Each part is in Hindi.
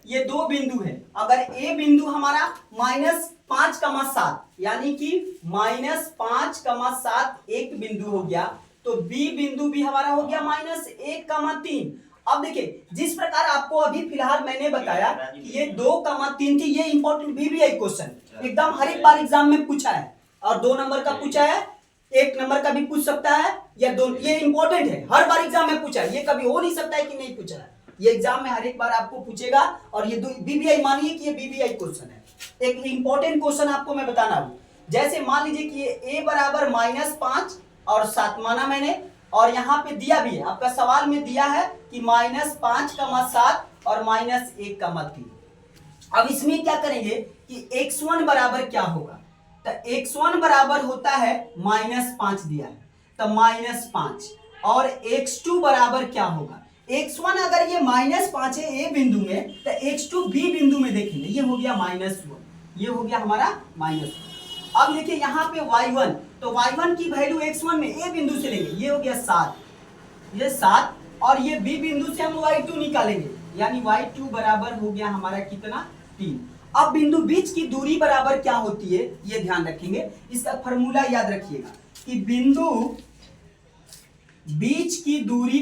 ये दो बिंदु है, अगर ए बिंदु हमारा -5,7 यानी कि -5,7 एक बिंदु हो गया, तो बी बिंदु भी हमारा हो गया -1,3। अब देखिए जिस प्रकार आपको अभी फिलहाल मैंने बताया कि ये 2,3 थी, ये इंपॉर्टेंट VBI क्वेश्चन एकदम हर एक बार एग्जाम में पूछा है, और 2 नंबर का पूछा है, 1 नंबर का भी पूछ सकता है, या दो, ये इंपॉर्टेंट है, हर बार एग्जाम में पूछा है, ये कभी हो नहीं सकता है कि नहीं पूछा है, ये एग्जाम में हर एक बार आपको पूछेगा। और ये BBI मानिए कि ये BBI क्वेश्चन है, एक इंपॉर्टेंट क्वेश्चन आपको मैं बताना हूं। जैसे मान लीजिए कि ये a बराबर -5 और 7 माना मैंने, और यहाँ पे दिया भी है, आपका सवाल में दिया है कि -5,7 और -1,3। अब इसमें क्या करेंगे कि x1 बराबर क्या होगा, तो x1 बराबर होता है -5 दिया है, तो -5, और x2 बराबर क्या होगा, x1 अगर ये -5 है a बिंदु में, तो x2 b बिंदु में देखेंगे, ये हो गया -1, ये हो गया हमारा -1। अब देखिए यहाँ पे y1, तो y1 की वैल्यू x1 में a बिंदु से लेंगे, ये हो गया 7, ये 7, और ये b बिंदु से हम y2 निकालेंगे, यानी y2 बराबर हो गया हमारा कितना, 3। अब बिंदु बीच की दूरी बराबर क्या होती है, ये ध्यान रखेंगे, इसका फॉर्मूला याद रखिएगा कि बिंदु बीच की दूरी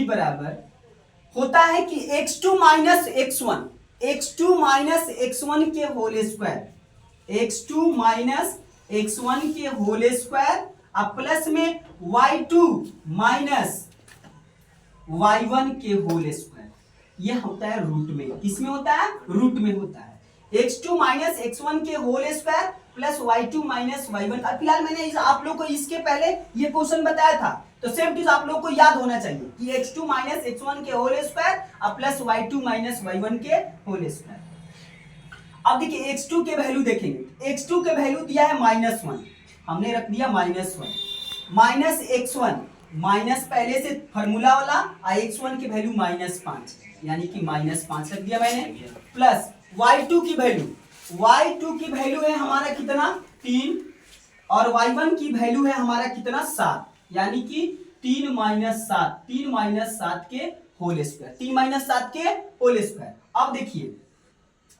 बराबर होता है कि x2 माइनस x1 के whole square, x2 minus x1 के होल स्क्वायर, अब प्लस में y2 माइनस y1 के होल स्क्वायर, ये होता है रूट में, किसमें होता है, रूट में होता है, x2 माइनस x1 के whole square plus y2 minus y1। फिलहाल मैंने आप लोग को इसके पहले ये क्वेश्चन बताया था, तो सेम चीज आप लोग को याद होना चाहिए कि x2 माइनस x1 के whole square plus y2 minus y1 के होल स्क्वायर। अब देखिए x2 के वैल्यू देखेंगे, x2 के वैल्यू दिया है -1, हमने रख दिया -1, माइनस x1 माइनस पहले से फॉर्मूला वाला, x1 की वैल्यू -5 यानी कि -5 रख दिया मैंने, प्लस y2 की वैल्यू है हमारा कितना, 3, और y1 की वैल्यू है हमारा कितना, 7, यानी कि 3 - 7 के होल स्क्वायर, 3 - 7 के होल स्क्वायर। अब देखिए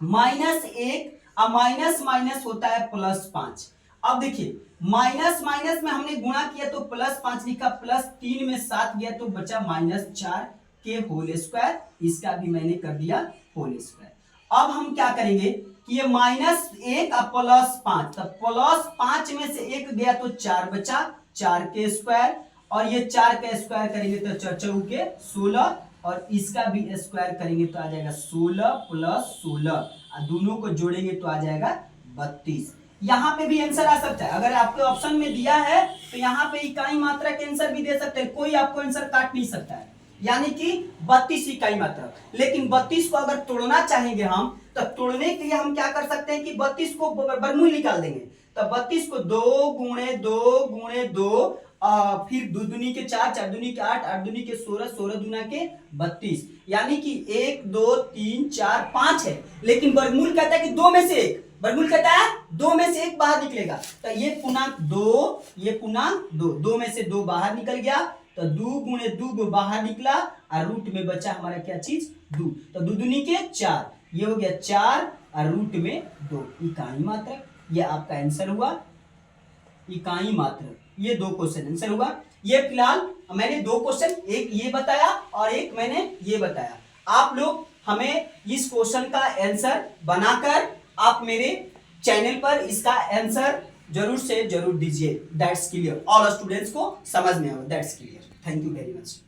-1 और माइनस होता है +5। अब देखिए माइनस में हमने गुणा किया तो +5 लिखा, +3 में 7 गया तो बचा -4 के होल स्क्वायर, इसका भी मैंने कर दिया होल स्क्वायर। अब हम क्या करेंगे कि ये -1 और +5, तो +5 में से 1 गया तो 4 बचा, 4 के स्क्वायर, और ये 4 का स्क्वायर करेंगे तो 4 के 16, और इसका भी स्क्वायर करेंगे तो आ जाएगा 16 + 16, और दोनों को जोड़ेंगे तो आ जाएगा 32। यहाँ पे भी आंसर आ सकता है, अगर आपके ऑप्शन में दिया है तो यहाँ पे इकाई मात्रा के आंसर भी दे सकते हैं, कोई आपको आंसर काट नहीं सकता है, यानी कि 32 इकाई मात्रा। लेकिन 32 को अगर तोड़ना चाहेंगे हम, तो तोड़ने के लिए हम क्या कर सकते हैं कि 32 को वर्गमूल निकाल देंगे, तो 32 को 2 गुणे 2 फिर 2 दूनी के 4, 4 दूनी के 8, 8 दूनी के 16, 16 दूना के 32, यानी कि 1 2 3 4 5 है, लेकिन वर्गमूल कहता है कि 2 में से 1, वर्गमूल कहता है 2 में से 1 बाहर निकलेगा, तो ये पूर्णांक 2, ये पूर्णांक 2, 2 में से 2 बाहर निकल गया, तो 2 गुणे 2 बाहर निकला, और रूट में बचा हमारा क्या चीज, 2, तो 2 दूनी के 4, ये हो गया 4, और रूट में 2 इकाई मात्रक, ये आपका आंसर हुआ इकाई मात्रक। ये 2 क्वेश्चन आंसर हुआ। ये फिलहाल मैंने 2 क्वेश्चन, एक ये बताया और एक मैंने ये बताया। आप लोग हमें इस क्वेश्चन का आंसर बनाकर आप मेरे चैनल पर इसका आंसर जरूर से जरूर दीजिए। दैट्स क्लियर, ऑल स्टूडेंट्स को समझ में आए, that's clear. Thank you very much.